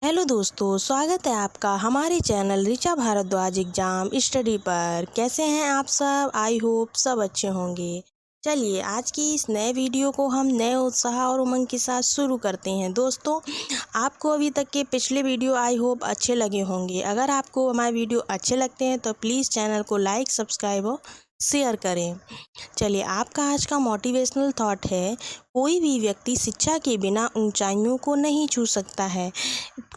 Hello दोस्तों, स्वागत है आपका हमारे channel Richa Bhardwaj exam study पर। कैसे हैं आप सब? आई होप सब अच्छे होंगे। चलिए आज की इस नए वीडियो को हम नए उत्साह और उमंग के साथ शुरू करते हैं। दोस्तों, आपको अभी तक के पिछले वीडियो आई होप अच्छे लगे होंगे। अगर आपको हमारे वीडियो अच्छे लगते हैं तो प्लीज़ चैनल को लाइक, सब्सक्राइब और शेयर करें। चलिए आपका आज का मोटिवेशनल थॉट है, कोई भी व्यक्ति शिक्षा के बिना ऊंचाइयों को नहीं छू सकता है।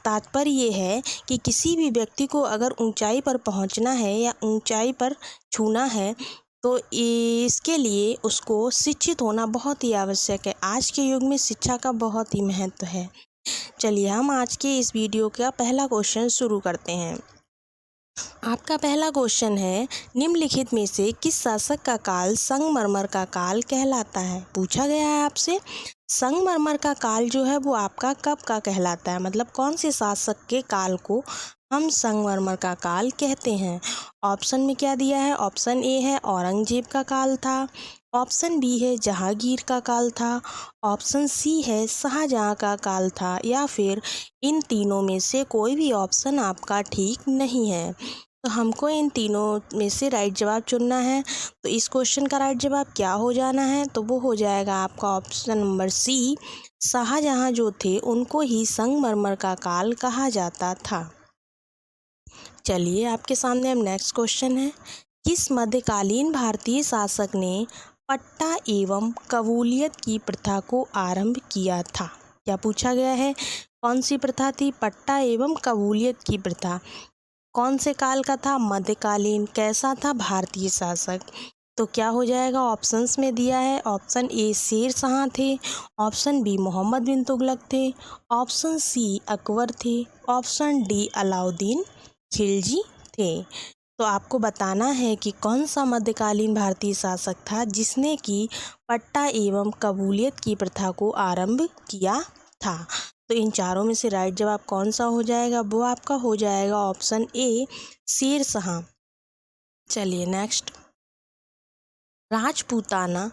तात्पर्य ये है कि किसी भी व्यक्ति को अगर ऊंचाई पर पहुंचना है या ऊंचाई पर छूना है तो इसके लिए उसको शिक्षित होना बहुत ही आवश्यक है। आज के युग में शिक्षा का बहुत ही महत्व है। चलिए हम आज के इस वीडियो का पहला क्वेश्चन शुरू करते हैं। आपका पहला क्वेश्चन है, निम्नलिखित में से किस शासक का काल संगमरमर का काल कहलाता है? पूछा गया है आपसे। संगमरमर का काल जो है वो आपका कब का कहलाता है, मतलब कौन से शासक के काल को हम संगमरमर का काल कहते हैं? ऑप्शन में क्या दिया है? ऑप्शन ए है औरंगजेब का काल था, ऑप्शन बी है जहांगीर का काल था, ऑप्शन सी है शाहजहां का काल था, या फिर इन तीनों में से कोई भी ऑप्शन आपका ठीक नहीं है। तो हमको इन तीनों में से राइट जवाब चुनना है। तो इस क्वेश्चन का राइट जवाब क्या हो जाना है? तो वो हो जाएगा आपका ऑप्शन नंबर सी, शाहजहां जो थे उनको ही संगमरमर का काल कहा जाता था। चलिए आपके सामने अब नेक्स्ट क्वेश्चन है, किस मध्यकालीन भारतीय शासक ने पट्टा एवं कबूलियत की प्रथा को आरंभ किया था? क्या पूछा गया है? कौन सी प्रथा थी? पट्टा एवं कबूलियत की प्रथा। कौन से काल का था? मध्यकालीन। कैसा था? भारतीय शासक। तो क्या हो जाएगा? ऑप्शंस में दिया है, ऑप्शन ए शेर शाह थे, ऑप्शन बी मोहम्मद बिन तुगलक थे, ऑप्शन सी अकबर थे, ऑप्शन डी अलाउद्दीन खिलजी थे। तो आपको बताना है कि कौन सा मध्यकालीन भारतीय शासक था जिसने कि पट्टा एवं कबूलियत की प्रथा को आरंभ किया था। तो इन चारों में से राइट जवाब कौन सा हो जाएगा? वो आपका हो जाएगा ऑप्शन ए शेर शाह। चलिए नेक्स्ट, राजपूताना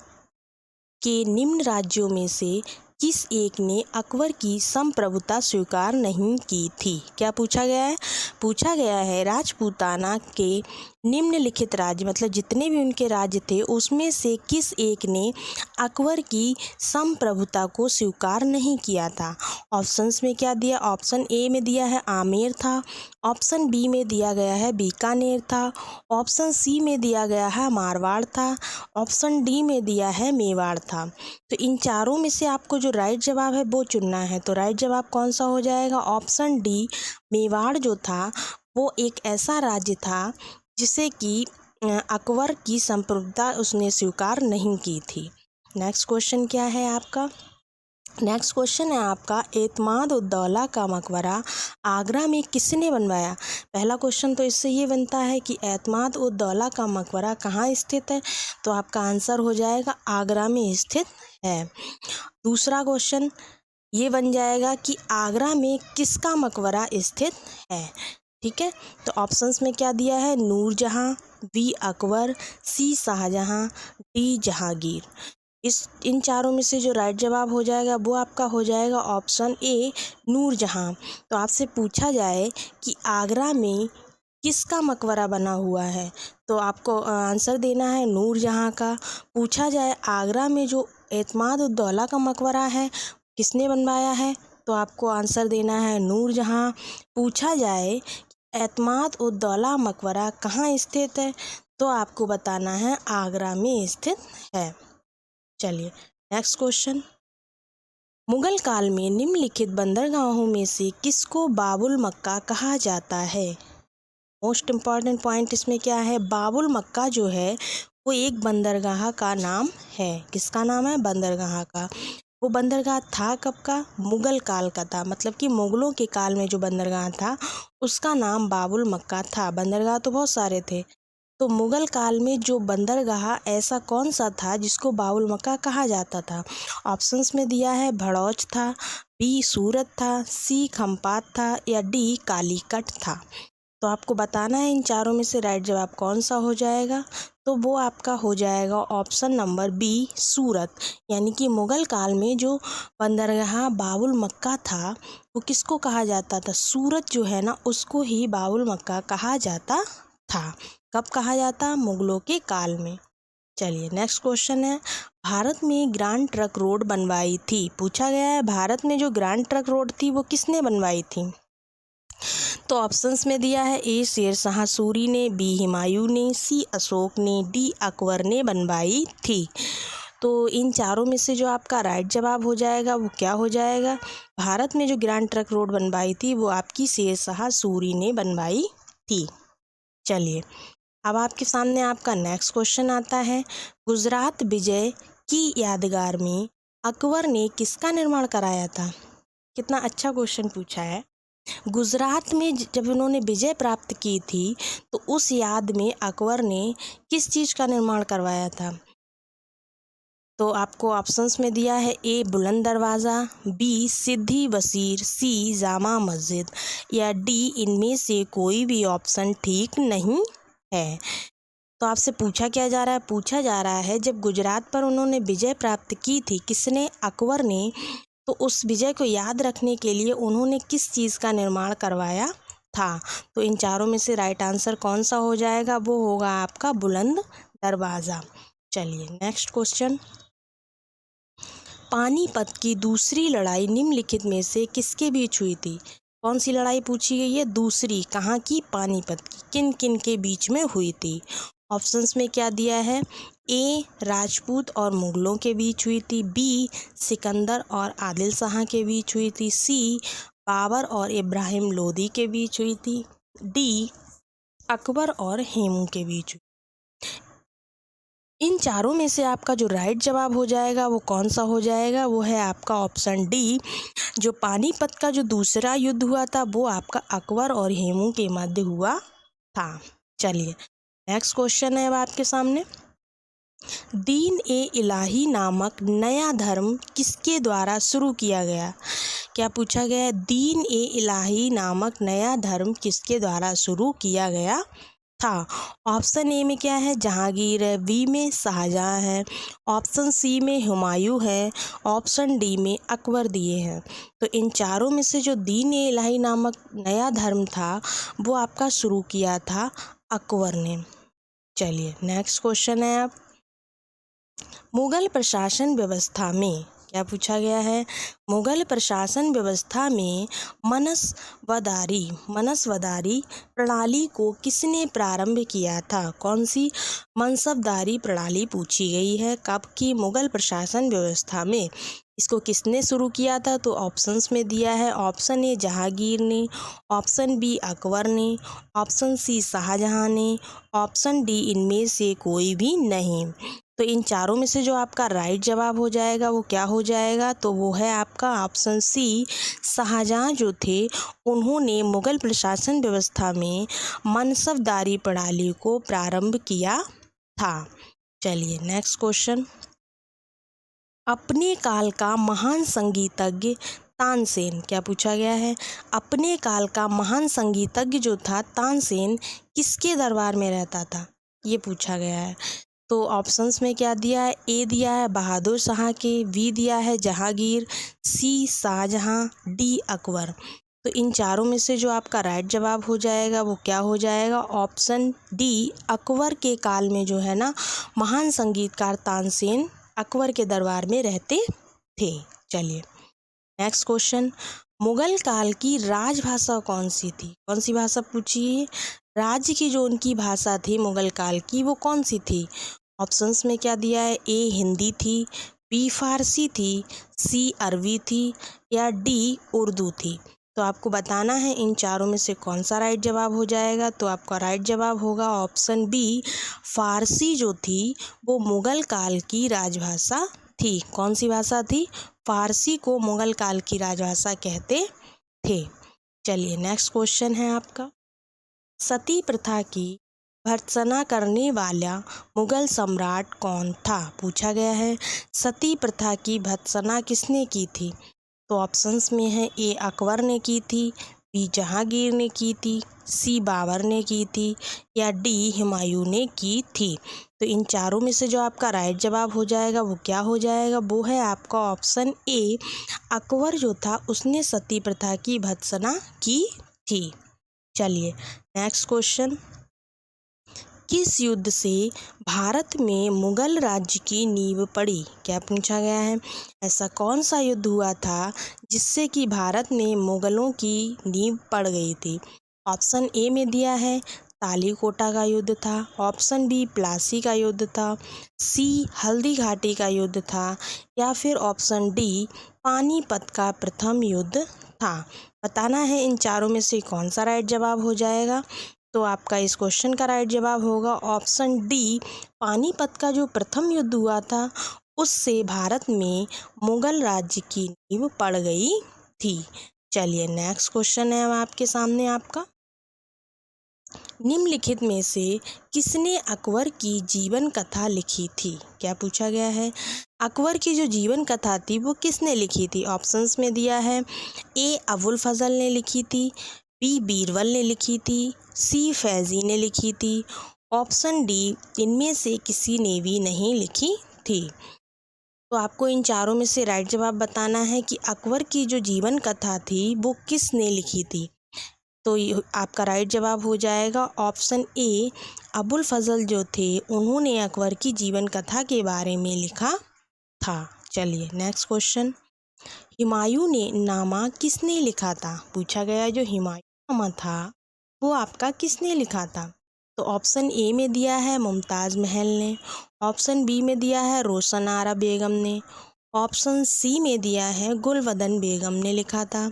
के निम्न राज्यों में से किस एक ने अकबर की संप्रभुता स्वीकार नहीं की थी? क्या पूछा गया है? पूछा गया है राजपूताना के निम्नलिखित राज्य, मतलब जितने भी उनके राज्य थे उसमें से किस एक ने अकबर की संप्रभुता को स्वीकार नहीं किया था? ऑप्शंस में क्या दिया? ऑप्शन ए में दिया है आमेर था, ऑप्शन बी में दिया गया है बीकानेर था, ऑप्शन सी में दिया गया है मारवाड़ था, ऑप्शन डी में दिया है मेवाड़ था। तो इन चारों में से आपको जो राइट जवाब है वो चुनना है। तो राइट जवाब कौन सा हो जाएगा? ऑप्शन डी मेवाड़ जो था वो एक ऐसा राज्य था जिसे कि अकबर की संप्रभुता उसने स्वीकार नहीं की थी। नेक्स्ट क्वेश्चन क्या है आपका? नेक्स्ट क्वेश्चन है आपका, एतमाद उद दौला का मकबरा आगरा में किसने बनवाया? पहला क्वेश्चन तो इससे ये बनता है कि एतमाद उद दौला का मकबरा कहाँ स्थित है? तो आपका आंसर हो जाएगा आगरा में स्थित है। दूसरा क्वेश्चन ये बन जाएगा कि आगरा में किसका मकबरा स्थित है? ठीक है, तो ऑप्शंस में क्या दिया है? नूरजहां, बी अकबर, सी शाहजहां, डी जहांगीर। इन चारों में से जो राइट जवाब हो जाएगा वो आपका हो जाएगा ऑप्शन ए नूरजहां। तो आपसे पूछा जाए कि आगरा में किसका मकबरा बना हुआ है तो आपको आंसर देना है नूरजहां का। पूछा जाए आगरा में जो एतमाद उद दौला का मकबरा है किसने बनवाया है तो आपको आंसर देना है नूरजहां। पूछा जाए एतमाद उद दौला मकबरा कहाँ स्थित है तो आपको बताना है आगरा में स्थित है। चलिए नेक्स्ट क्वेश्चन, मुगल काल में निम्नलिखित बंदरगाहों में से किसको बाबुल मक्का कहा जाता है? मोस्ट इम्पॉर्टेंट पॉइंट इसमें क्या है? बाबुल मक्का जो है वो एक बंदरगाह का नाम है। किसका नाम है? बंदरगाह का। वो बंदरगाह था कब का? मुगल काल का था, मतलब कि मुगलों के काल में जो बंदरगाह था उसका नाम बाबुल मक्का था। बंदरगाह तो बहुत सारे थे, तो मुगल काल में जो बंदरगाह ऐसा कौन सा था जिसको बाबुल मक्का कहा जाता था? ऑप्शंस में दिया है भड़ौच था, बी सूरत था, सी खम्पात था, या डी कालीकट था। तो आपको बताना है इन चारों में से राइट जवाब कौन सा हो जाएगा। तो वो आपका हो जाएगा ऑप्शन नंबर बी, सूरत। यानी कि मुग़ल काल में जो बंदरगाह बाबुल मक्का था वो किसको कहा जाता था? सूरत जो है ना उसको ही बाबुल मक्का कहा जाता था। कब कहा जाता? मुग़लों के काल में। चलिए नेक्स्ट क्वेश्चन है, भारत में ग्रैंड ट्रंक रोड बनवाई थी। पूछा गया है भारत में जो ग्रैंड ट्रंक रोड थी वो किसने बनवाई थी? तो ऑप्शंस में दिया है ए शेर शाह सूरी ने, बी हुमायूं ने, सी अशोक ने, डी अकबर ने बनवाई थी। तो इन चारों में से जो आपका राइट जवाब हो जाएगा वो क्या हो जाएगा? भारत में जो ग्रैंड ट्रंक रोड बनवाई थी वो आपकी शेर शाह सूरी ने बनवाई थी। चलिए अब आपके सामने आपका नेक्स्ट क्वेश्चन आता है, गुजरात विजय की यादगार में अकबर ने किसका निर्माण कराया था? कितना अच्छा क्वेश्चन पूछा है। गुजरात में जब उन्होंने विजय प्राप्त की थी तो उस याद में अकबर ने किस चीज़ का निर्माण करवाया था? तो आपको ऑप्शंस में दिया है ए बुलंद दरवाज़ा, बी सिद्दी वसीर, सी जामा मस्जिद या डी इनमें से कोई भी ऑप्शन ठीक नहीं है। तो आपसे पूछा क्या जा रहा है? पूछा जा रहा है जब गुजरात पर उन्होंने विजय प्राप्त की थी, किसने? अकबर ने। तो उस विजय को याद रखने के लिए उन्होंने किस चीज़ का निर्माण करवाया था? तो इन चारों में से राइट आंसर कौन सा हो जाएगा? वो होगा आपका बुलंद दरवाज़ा। चलिए नेक्स्ट क्वेश्चन, पानीपत की दूसरी लड़ाई निम्नलिखित में से किसके बीच हुई थी? कौन सी लड़ाई पूछी गई है? दूसरी। कहाँ की? पानीपत की। किन किन के बीच में हुई थी? ऑप्शंस में क्या दिया है? ए राजपूत और मुग़लों के बीच हुई थी, बी सिकंदर और आदिल शाह के बीच हुई थी, सी बाबर और इब्राहिम लोदी के बीच हुई थी, डी अकबर और हेमू के बीच हुई। इन चारों में से आपका जो राइट जवाब हो जाएगा वो कौन सा हो जाएगा? वो है आपका ऑप्शन डी। जो पानीपत का जो दूसरा युद्ध हुआ था वो आपका अकबर और हेमू के मध्य हुआ था। चलिए नेक्स्ट क्वेश्चन है अब आपके सामने, दीन ए इलाही नामक नया धर्म किसके द्वारा शुरू किया गया? क्या पूछा गया है? दीन ए इलाही नामक नया धर्म किसके द्वारा शुरू किया गया था? ऑप्शन ए में क्या है? जहांगीर है, बी में शाहजहां है, ऑप्शन सी में हुमायूं है, ऑप्शन डी में अकबर दिए हैं। तो इन चारों में से जो दीन ए इलाही नामक नया धर्म था वो आपका शुरू किया था अकबर ने। चलिए नेक्स्ट क्वेश्चन है अब, मुग़ल प्रशासन व्यवस्था में क्या पूछा गया है? मुग़ल प्रशासन व्यवस्था में मनसबदारी प्रणाली को किसने प्रारंभ किया था? कौन सी मनसबदारी प्रणाली पूछी गई है? कब की? मुग़ल प्रशासन व्यवस्था में। इसको किसने शुरू किया था? तो ऑप्शंस में दिया है, ऑप्शन ए जहांगीर ने, ऑप्शन बी अकबर ने, ऑप्शन सी शाहजहां ने, ऑप्शन डी इनमें से कोई भी नहीं। तो इन चारों में से जो आपका राइट जवाब हो जाएगा वो क्या हो जाएगा? तो वो है आपका ऑप्शन सी, शाहजहां जो थे उन्होंने मुग़ल प्रशासन व्यवस्था में मनसबदारी प्रणाली को प्रारंभ किया था। चलिए नेक्स्ट क्वेश्चन, अपने काल का महान संगीतज्ञ तानसेन। क्या पूछा गया है? अपने काल का महान संगीतज्ञ जो था तानसेन किसके दरबार में रहता था? ये पूछा गया है। तो ऑप्शंस में क्या दिया है? ए दिया है बहादुर शाह के, बी दिया है जहांगीर, सी शाहजहां, डी अकबर। तो इन चारों में से जो आपका राइट जवाब हो जाएगा वो क्या हो जाएगा? ऑप्शन डी, अकबर के काल में जो है ना महान संगीतकार तानसेन अकबर के दरबार में रहते थे। चलिए नेक्स्ट क्वेश्चन, मुग़ल काल की राजभाषा कौन सी थी? कौन सी भाषा पूछी है? राज्य की जो उनकी भाषा थी मुग़ल काल की वो कौन सी थी? ऑप्शंस में क्या दिया है? ए हिंदी थी, बी फारसी थी, सी अरबी थी या डी उर्दू थी। तो आपको बताना है इन चारों में से कौन सा राइट जवाब हो जाएगा। तो आपका राइट जवाब होगा ऑप्शन बी, फारसी जो थी वो मुग़ल काल की राजभाषा थी। कौन सी भाषा थी? फारसी को मुग़ल काल की राजभाषा कहते थे। चलिए नेक्स्ट क्वेश्चन है आपका, सती प्रथा की भर्त्सना करने वाला मुग़ल सम्राट कौन था? पूछा गया है सती प्रथा की भर्त्सना किसने की थी? तो ऑप्शंस में है ए अकबर ने की थी, बी जहांगीर ने की थी, सी बाबर ने की थी या डी हुमायूं ने की थी। तो इन चारों में से जो आपका राइट जवाब हो जाएगा वो क्या हो जाएगा, वो है आपका ऑप्शन ए। अकबर जो था उसने सती प्रथा की भत्सना की थी। चलिए नेक्स्ट क्वेश्चन, किस युद्ध से भारत में मुगल राज्य की नींव पड़ी? क्या पूछा गया है, ऐसा कौन सा युद्ध हुआ था जिससे कि भारत में मुगलों की नींव पड़ गई थी? ऑप्शन ए में दिया है तालीकोटा का युद्ध था, ऑप्शन बी प्लासी का युद्ध था, सी हल्दी घाटी का युद्ध था या फिर ऑप्शन डी पानीपत का प्रथम युद्ध था। बताना है इन चारों में से कौन सा राइट जवाब हो जाएगा। तो आपका इस क्वेश्चन का राइट जवाब होगा ऑप्शन डी, पानीपत का जो प्रथम युद्ध हुआ था उससे भारत में मुगल राज्य की नींव पड़ गई थी। चलिए नेक्स्ट क्वेश्चन है अब आपके सामने आपका, निम्नलिखित में से किसने अकबर की जीवन कथा लिखी थी? क्या पूछा गया है, अकबर की जो जीवन कथा थी वो किसने लिखी थी? ऑप्शंस में दिया है ए अबुल फजल ने लिखी थी, बी बीरबल ने लिखी थी, सी फैजी ने लिखी थी, ऑप्शन डी इनमें से किसी ने भी नहीं लिखी थी। तो आपको इन चारों में से राइट जवाब बताना है कि अकबर की जो जीवन कथा थी वो किसने लिखी थी। तो आपका राइट जवाब हो जाएगा ऑप्शन ए, अबुल फजल जो थे उन्होंने अकबर की जीवन कथा के बारे में लिखा था। चलिए नेक्स्ट क्वेश्चन, हुमायूं ने नामा किसने लिखा था? पूछा गया जो हुमायूं नामा था वो आपका किसने लिखा था? तो ऑप्शन ए में दिया है मुमताज़ महल ने, ऑप्शन बी में दिया है रोशन आरा बेगम ने, ऑप्शन सी में दिया है गुलवदन बेगम ने लिखा था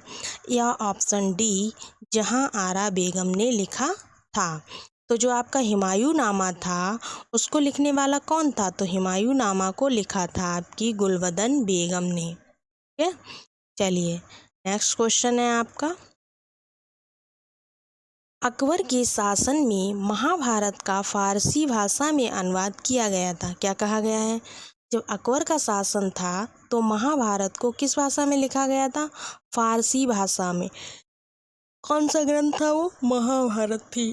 या ऑप्शन डी जहां आरा बेगम ने लिखा था। तो जो आपका हुमायूं नामा था उसको लिखने वाला कौन था? तो हुमायूं नामा को लिखा था आपकी गुलवदन बेगम ने। ठीक है, चलिए नेक्स्ट क्वेश्चन है आपका, अकबर के शासन में महाभारत का फारसी भाषा में अनुवाद किया गया था। क्या कहा गया है, जब अकबर का शासन था तो महाभारत को किस भाषा में लिखा गया था? फारसी भाषा में। कौन सा ग्रंथ था वो? महाभारत थी।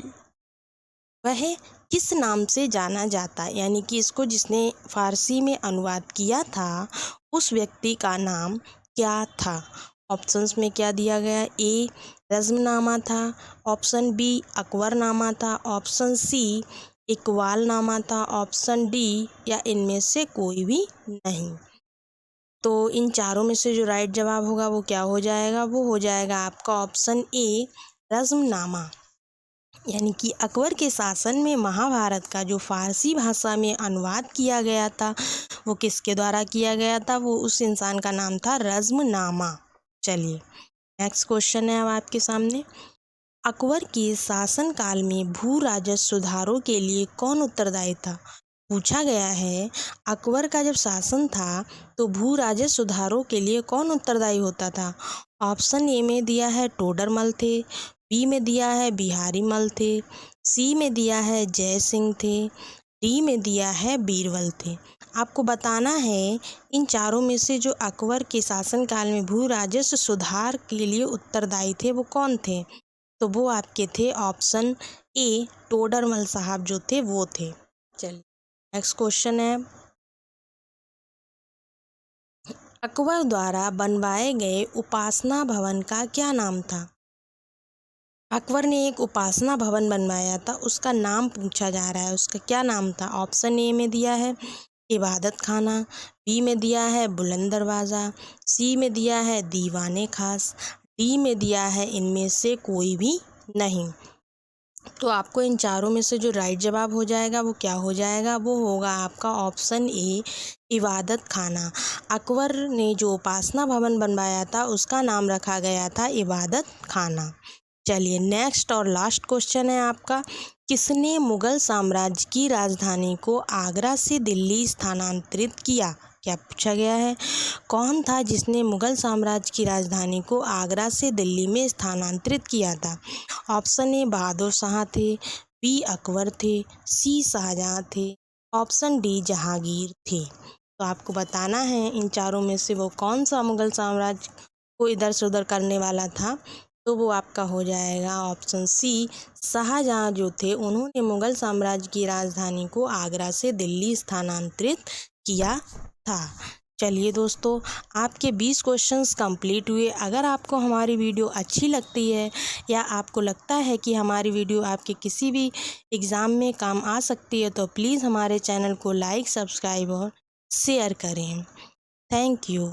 वह किस नाम से जाना जाता, यानी कि इसको जिसने फारसी में अनुवाद किया था उस व्यक्ति का नाम क्या था? ऑप्शंस में क्या दिया गया, ए रज़्मनामा था, ऑप्शन बी अकबरनामा था, ऑप्शन सी इकबालनामा था, ऑप्शन डी या इनमें से कोई भी नहीं। तो इन चारों में से जो राइट जवाब होगा वो क्या हो जाएगा, वो हो जाएगा आपका ऑप्शन ए रज़्मनामा। यानी कि अकबर के शासन में महाभारत का जो फारसी भाषा में अनुवाद किया गया था वो किसके द्वारा किया गया था? वो उस इंसान का नाम था रज़्मनामा। चलिए नेक्स्ट क्वेश्चन है अब आपके सामने, अकबर के शासनकाल में भू राजस्व सुधारों के लिए कौन उत्तरदायी था? पूछा गया है अकबर का जब शासन था तो भू राजस्व सुधारों के लिए कौन उत्तरदायी होता था? ऑप्शन ए में दिया है टोडरमल थे, बी में दिया है बिहारी मल थे, सी में दिया है जय सिंह थे, डी में दिया है बीरबल थे। आपको बताना है इन चारों में से जो अकबर के शासनकाल में भू राजस्व सुधार के लिए उत्तरदायी थे वो कौन थे? तो वो आपके थे ऑप्शन ए टोडरमल साहब जो थे वो थे। चलिए नेक्स्ट क्वेश्चन है, अकबर द्वारा बनवाए गए उपासना भवन का क्या नाम था? अकबर ने एक उपासना भवन बनवाया था, उसका नाम पूछा जा रहा है, उसका क्या नाम था? ऑप्शन ए में दिया है इबादत खाना, बी में दिया है बुलंद दरवाज़ा, सी में दिया है दीवाने खास, डी में दिया है इनमें से कोई भी नहीं। तो आपको इन चारों में से जो राइट जवाब हो जाएगा वो क्या हो जाएगा, वो होगा आपका ऑप्शन ए इबादत खाना। अकबर ने जो उपासना भवन बनवाया था उसका नाम रखा गया था इबादत खाना। चलिए नेक्स्ट और लास्ट क्वेश्चन है आपका, किसने मुगल साम्राज्य की राजधानी को आगरा से दिल्ली स्थानांतरित किया? क्या पूछा गया है, कौन था जिसने मुगल साम्राज्य की राजधानी को आगरा से दिल्ली में स्थानांतरित किया था? ऑप्शन ए बहादुर शाह थे, बी अकबर थे, सी शाहजहाँ थे, ऑप्शन डी जहांगीर थे। तो आपको बताना है इन चारों में से वो कौन सा मुगल साम्राज्य को इधर से उधर करने वाला था। तो वो आपका हो जाएगा ऑप्शन सी, शाहजहाँ जो थे उन्होंने मुग़ल साम्राज्य की राजधानी को आगरा से दिल्ली स्थानांतरित किया था। चलिए दोस्तों, आपके 20 क्वेश्चंस कंप्लीट हुए। अगर आपको हमारी वीडियो अच्छी लगती है या आपको लगता है कि हमारी वीडियो आपके किसी भी एग्ज़ाम में काम आ सकती है तो प्लीज़ हमारे चैनल को लाइक, सब्सक्राइब और शेयर करें। Thank you.